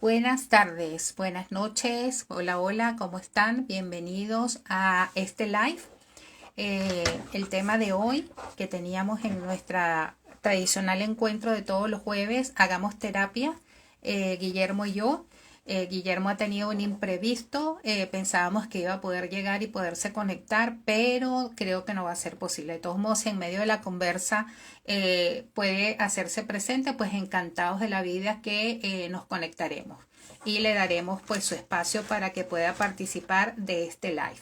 Buenas tardes, buenas noches, hola, hola, ¿cómo están? Bienvenidos a este live. El tema de hoy que teníamos en nuestra tradicional encuentro de todos los jueves, hagamos terapia, Guillermo y yo. Guillermo ha tenido un imprevisto, pensábamos que iba a poder llegar y poderse conectar, pero creo que no va a ser posible. De todos modos, si en medio de la conversa puede hacerse presente, pues encantados de la vida que nos conectaremos y le daremos pues su espacio para que pueda participar de este live.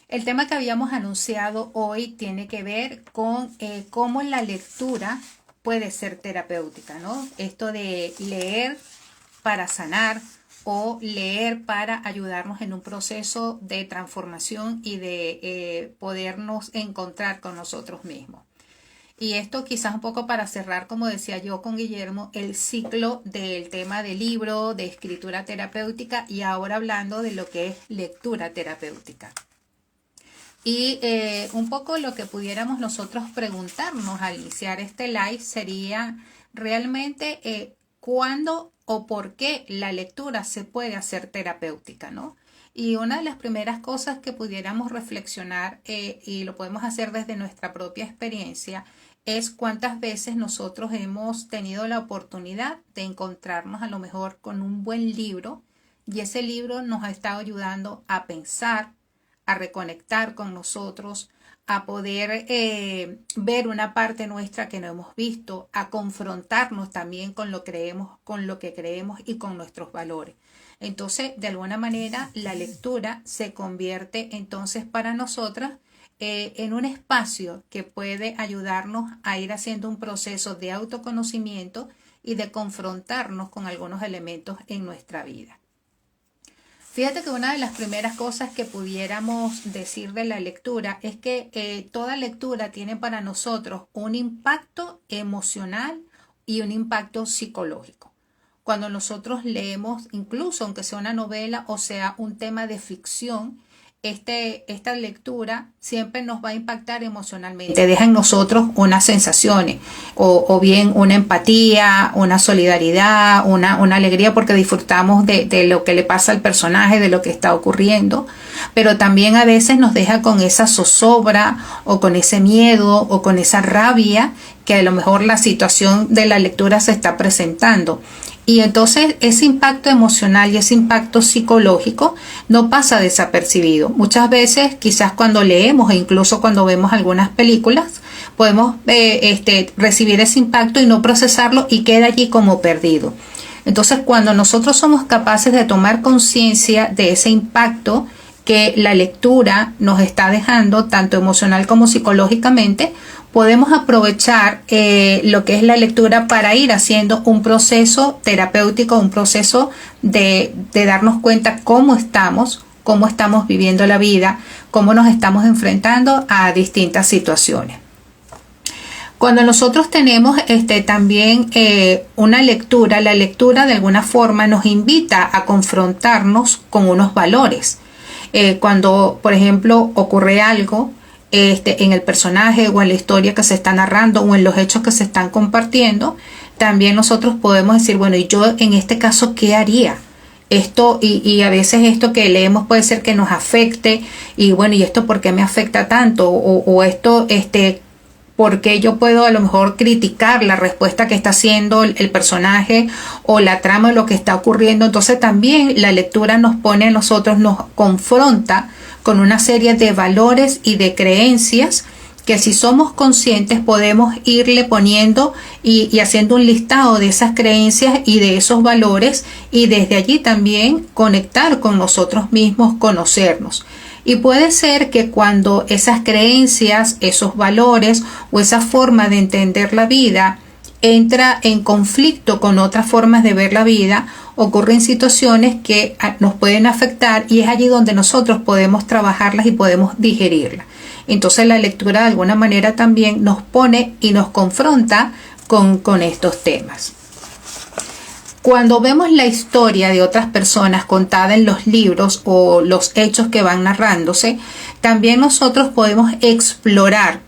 El tema que habíamos anunciado hoy tiene que ver con cómo la lectura puede ser terapéutica, ¿no? Esto de leer para sanar o leer para ayudarnos en un proceso de transformación y de podernos encontrar con nosotros mismos. Y esto quizás un poco para cerrar, como decía yo con Guillermo, el ciclo del tema de libro, de escritura terapéutica y ahora hablando de lo que es lectura terapéutica. Y un poco lo que pudiéramos nosotros preguntarnos al iniciar este live sería realmente cuándo o por qué la lectura se puede hacer terapéutica, ¿no? Y una de las primeras cosas que pudiéramos reflexionar, y lo podemos hacer desde nuestra propia experiencia, es cuántas veces nosotros hemos tenido la oportunidad de encontrarnos a lo mejor con un buen libro y ese libro nos ha estado ayudando a pensar, a reconectar con nosotros, a poder ver una parte nuestra que no hemos visto, a confrontarnos también con lo que creemos y con nuestros valores. Entonces, de alguna manera, la lectura se convierte entonces para nosotras en un espacio que puede ayudarnos a ir haciendo un proceso de autoconocimiento y de confrontarnos con algunos elementos en nuestra vida. Fíjate que una de las primeras cosas que pudiéramos decir de la lectura es que toda lectura tiene para nosotros un impacto emocional y un impacto psicológico. Cuando nosotros leemos, incluso aunque sea una novela o sea un tema de ficción, esta lectura siempre nos va a impactar emocionalmente. Te deja en nosotros unas sensaciones o bien una empatía, una solidaridad, una alegría porque disfrutamos de lo que le pasa al personaje, de lo que está ocurriendo, pero también a veces nos deja con esa zozobra o con ese miedo o con esa rabia que a lo mejor la situación de la lectura se está presentando. Y entonces ese impacto emocional y ese impacto psicológico no pasa desapercibido. Muchas veces, quizás cuando leemos e incluso cuando vemos algunas películas, podemos recibir ese impacto y no procesarlo y queda allí como perdido. Entonces, cuando nosotros somos capaces de tomar conciencia de ese impacto que la lectura nos está dejando, tanto emocional como psicológicamente, podemos aprovechar lo que es la lectura para ir haciendo un proceso terapéutico, un proceso de darnos cuenta cómo estamos viviendo la vida, cómo nos estamos enfrentando a distintas situaciones. Cuando nosotros tenemos también una lectura, la lectura de alguna forma nos invita a confrontarnos con unos valores. Cuando, por ejemplo, ocurre algo en el personaje o en la historia que se está narrando o en los hechos que se están compartiendo, también nosotros podemos decir, bueno, ¿y yo en este caso qué haría? Y a veces esto que leemos puede ser que nos afecte y bueno, ¿y esto por qué me afecta tanto? O esto, ¿por qué yo puedo a lo mejor criticar la respuesta que está haciendo el personaje o la trama de lo que está ocurriendo? Entonces también la lectura nos pone a nosotros, nos confronta con una serie de valores y de creencias que si somos conscientes podemos irle poniendo y haciendo un listado de esas creencias y de esos valores y desde allí también conectar con nosotros mismos, conocernos. Y puede ser que cuando esas creencias, esos valores o esa forma de entender la vida entra en conflicto con otras formas de ver la vida, ocurren situaciones que nos pueden afectar y es allí donde nosotros podemos trabajarlas y podemos digerirlas. Entonces la lectura de alguna manera también nos pone y nos confronta con estos temas. Cuando vemos la historia de otras personas contada en los libros o los hechos que van narrándose, también nosotros podemos explorar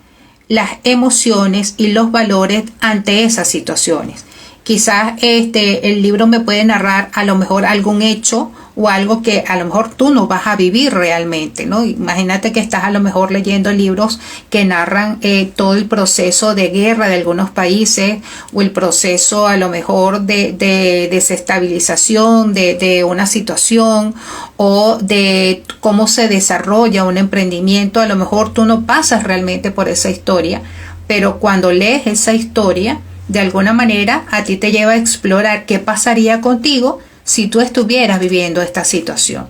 las emociones y los valores ante esas situaciones. Quizás el libro me puede narrar a lo mejor algún hecho o algo que a lo mejor tú no vas a vivir realmente, ¿no? Imagínate que estás a lo mejor leyendo libros que narran todo el proceso de guerra de algunos países o el proceso a lo mejor de desestabilización de una situación o de cómo se desarrolla un emprendimiento. A lo mejor tú no pasas realmente por esa historia, pero cuando lees esa historia, de alguna manera a ti te lleva a explorar qué pasaría contigo si tú estuvieras viviendo esta situación.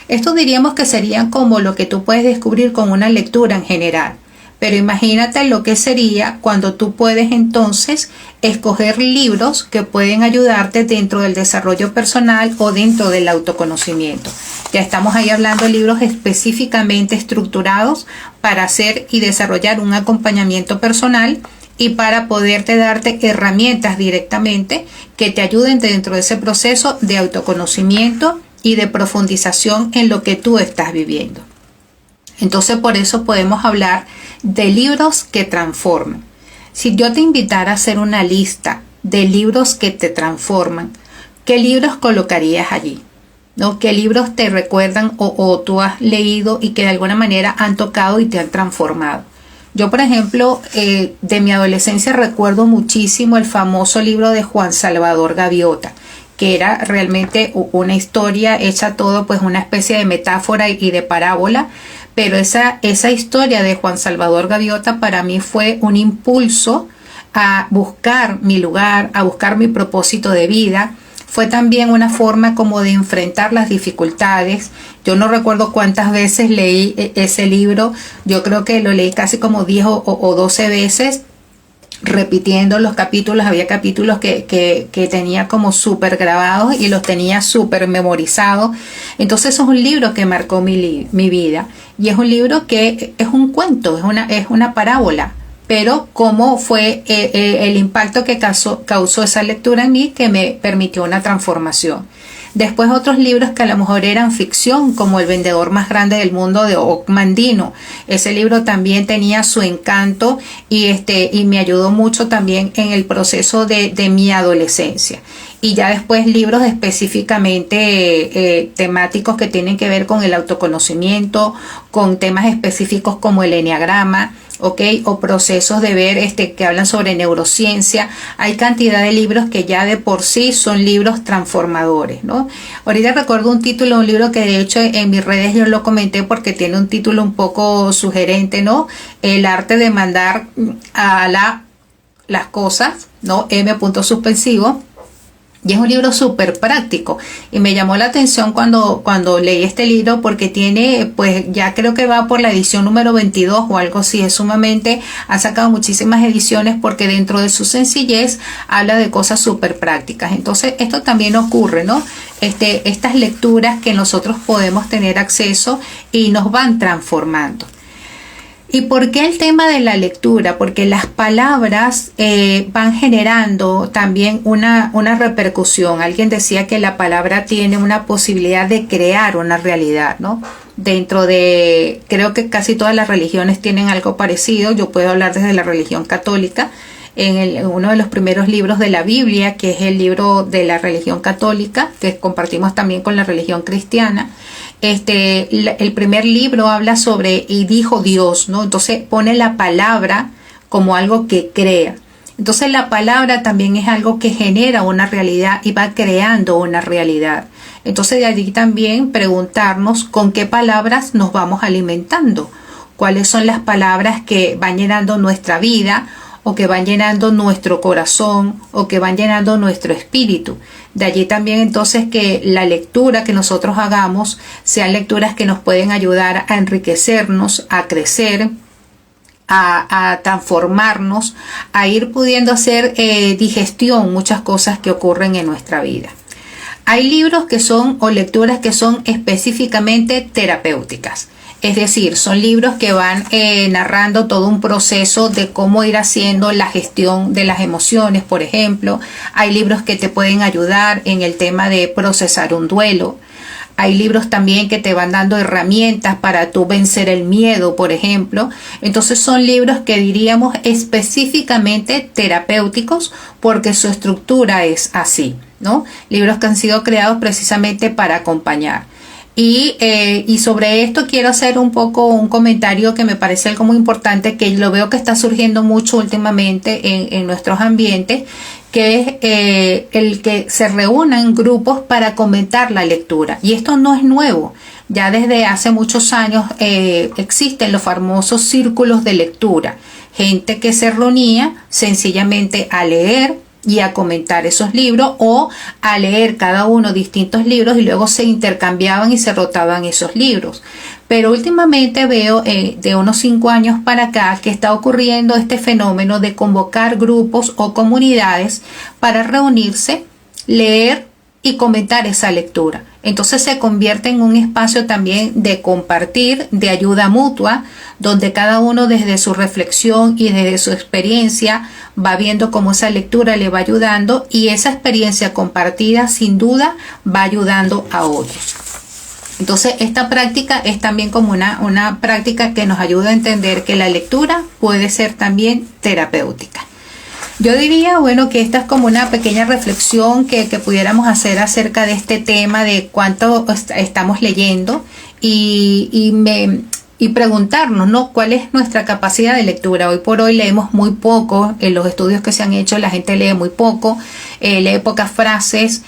Esto diríamos que sería como lo que tú puedes descubrir con una lectura en general. Pero imagínate lo que sería cuando tú puedes entonces escoger libros que pueden ayudarte dentro del desarrollo personal o dentro del autoconocimiento. Ya estamos ahí hablando de libros específicamente estructurados para hacer y desarrollar un acompañamiento personal y para poderte darte herramientas directamente que te ayuden dentro de ese proceso de autoconocimiento y de profundización en lo que tú estás viviendo. Entonces, por eso podemos hablar de libros que transforman. Si yo te invitara a hacer una lista de libros que te transforman, ¿qué libros colocarías allí? ¿No? ¿Qué libros te recuerdan o tú has leído y que de alguna manera han tocado y te han transformado? Yo, por ejemplo, de mi adolescencia recuerdo muchísimo el famoso libro de Juan Salvador Gaviota, que era realmente una historia hecha todo, pues una especie de metáfora y de parábola, pero esa historia de Juan Salvador Gaviota para mí fue un impulso a buscar mi lugar, a buscar mi propósito de vida. Fue también una forma como de enfrentar las dificultades. Yo no recuerdo cuántas veces leí ese libro. Yo creo que lo leí casi como 10 o 12 veces, repitiendo los capítulos. Había capítulos que tenía como súper grabados y los tenía súper memorizados. Entonces eso es un libro que marcó mi vida. Y es un libro que es un cuento, es una parábola. Pero cómo fue el impacto que causó esa lectura en mí, que me permitió una transformación. Después otros libros que a lo mejor eran ficción, como El vendedor más grande del mundo de Mandino. Ese libro también tenía su encanto y me ayudó mucho también en el proceso de mi adolescencia. Y ya después libros específicamente temáticos que tienen que ver con el autoconocimiento, con temas específicos como el eneagrama, ¿okay? O procesos de ver que hablan sobre neurociencia. Hay cantidad de libros que ya de por sí son libros transformadores, ¿no? Ahorita recuerdo un título de un libro que de hecho en mis redes yo lo comenté porque tiene un título un poco sugerente, ¿no? El arte de mandar a las cosas, ¿no? M.suspensivo. Y es un libro súper práctico y me llamó la atención cuando leí este libro porque tiene, pues ya creo que va por la edición número 22 o algo así, ha sacado muchísimas ediciones porque dentro de su sencillez habla de cosas súper prácticas. Entonces esto también ocurre, ¿no? Estas lecturas que nosotros podemos tener acceso y nos van transformando. ¿Y por qué el tema de la lectura? Porque las palabras van generando también una repercusión. Alguien decía que la palabra tiene una posibilidad de crear una realidad, ¿no? Creo que casi todas las religiones tienen algo parecido. Yo puedo hablar desde la religión católica. En uno de los primeros libros de la Biblia, que es el libro de la religión católica, que compartimos también con la religión cristiana, el primer libro habla sobre y dijo Dios, ¿no? Entonces pone la palabra como algo que crea. Entonces la palabra también es algo que genera una realidad y va creando una realidad. Entonces de allí también preguntarnos con qué palabras nos vamos alimentando, cuáles son las palabras que van llenando nuestra vida o que van llenando nuestro corazón o que van llenando nuestro espíritu. De allí también entonces que la lectura que nosotros hagamos sean lecturas que nos pueden ayudar a enriquecernos, a crecer, a transformarnos, a ir pudiendo hacer digestión muchas cosas que ocurren en nuestra vida. Hay libros que son o lecturas que son específicamente terapéuticas. Es decir, son libros que van narrando todo un proceso de cómo ir haciendo la gestión de las emociones, por ejemplo. Hay libros que te pueden ayudar en el tema de procesar un duelo. Hay libros también que te van dando herramientas para tú vencer el miedo, por ejemplo. Entonces son libros que diríamos específicamente terapéuticos porque su estructura es así, ¿no? Libros que han sido creados precisamente para acompañar. Y sobre esto quiero hacer un poco un comentario que me parece algo muy importante, que lo veo que está surgiendo mucho últimamente en nuestros ambientes, que es el que se reúnan grupos para comentar la lectura. Y esto no es nuevo. Ya desde hace muchos años existen los famosos círculos de lectura. Gente que se reunía sencillamente a leer y a comentar esos libros, o a leer cada uno distintos libros y luego se intercambiaban y se rotaban esos libros. Pero últimamente veo de unos 5 años para acá que está ocurriendo este fenómeno de convocar grupos o comunidades para reunirse, leer y comentar esa lectura. Entonces se convierte en un espacio también de compartir, de ayuda mutua, donde cada uno desde su reflexión y desde su experiencia va viendo cómo esa lectura le va ayudando, y esa experiencia compartida sin duda va ayudando a otros. Entonces esta práctica es también como una práctica que nos ayuda a entender que la lectura puede ser también terapéutica. Yo diría, bueno, que esta es como una pequeña reflexión que pudiéramos hacer acerca de este tema de cuánto estamos leyendo y preguntarnos, ¿no?, cuál es nuestra capacidad de lectura. Hoy por hoy leemos muy poco, en los estudios que se han hecho la gente lee muy poco, lee pocas frases,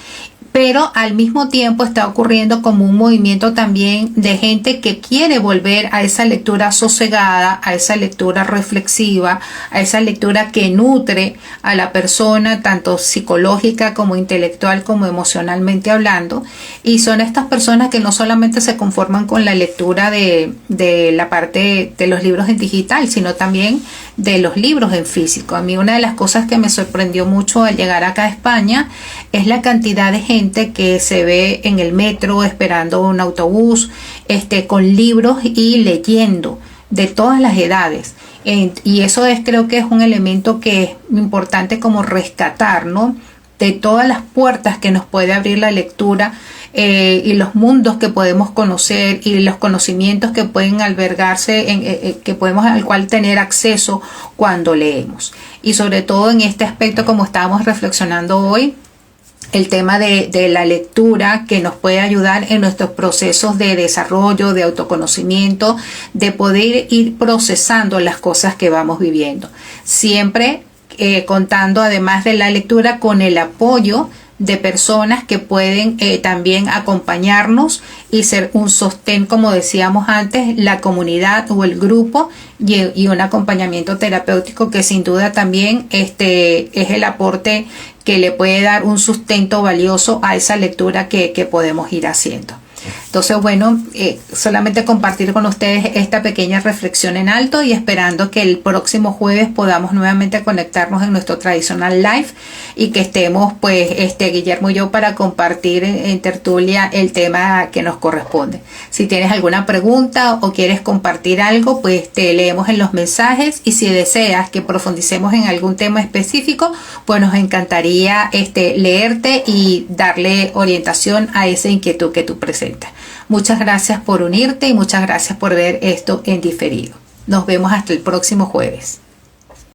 pero al mismo tiempo está ocurriendo como un movimiento también de gente que quiere volver a esa lectura sosegada, a esa lectura reflexiva, a esa lectura que nutre a la persona, tanto psicológica como intelectual como emocionalmente hablando. Y son estas personas que no solamente se conforman con la lectura de la parte de los libros en digital, sino también de los libros en físico. A mí una de las cosas que me sorprendió mucho al llegar acá a España es la cantidad de gente que se ve en el metro esperando un autobús, con libros y leyendo, de todas las edades. Y eso creo que es un elemento que es importante como rescatar, ¿no?, de todas las puertas que nos puede abrir la lectura, y los mundos que podemos conocer y los conocimientos que pueden albergarse, que podemos al cual tener acceso cuando leemos. Y sobre todo en este aspecto, como estábamos reflexionando hoy, el tema de la lectura, que nos puede ayudar en nuestros procesos de desarrollo, de autoconocimiento, de poder ir procesando las cosas que vamos viviendo. Siempre contando, además de la lectura, con el apoyo de personas que pueden también acompañarnos y ser un sostén, como decíamos antes, la comunidad o el grupo, y un acompañamiento terapéutico que sin duda también es el aporte que le puede dar un sustento valioso a esa lectura que podemos ir haciendo. Entonces, bueno, solamente compartir con ustedes esta pequeña reflexión en alto, y esperando que el próximo jueves podamos nuevamente conectarnos en nuestro tradicional live y que estemos, pues, Guillermo y yo para compartir en tertulia el tema que nos corresponde. Si tienes alguna pregunta o quieres compartir algo, pues te leemos en los mensajes, y si deseas que profundicemos en algún tema específico, pues nos encantaría leerte y darle orientación a esa inquietud que tú presentas. Muchas gracias por unirte y muchas gracias por ver esto en diferido. Nos vemos hasta el próximo jueves.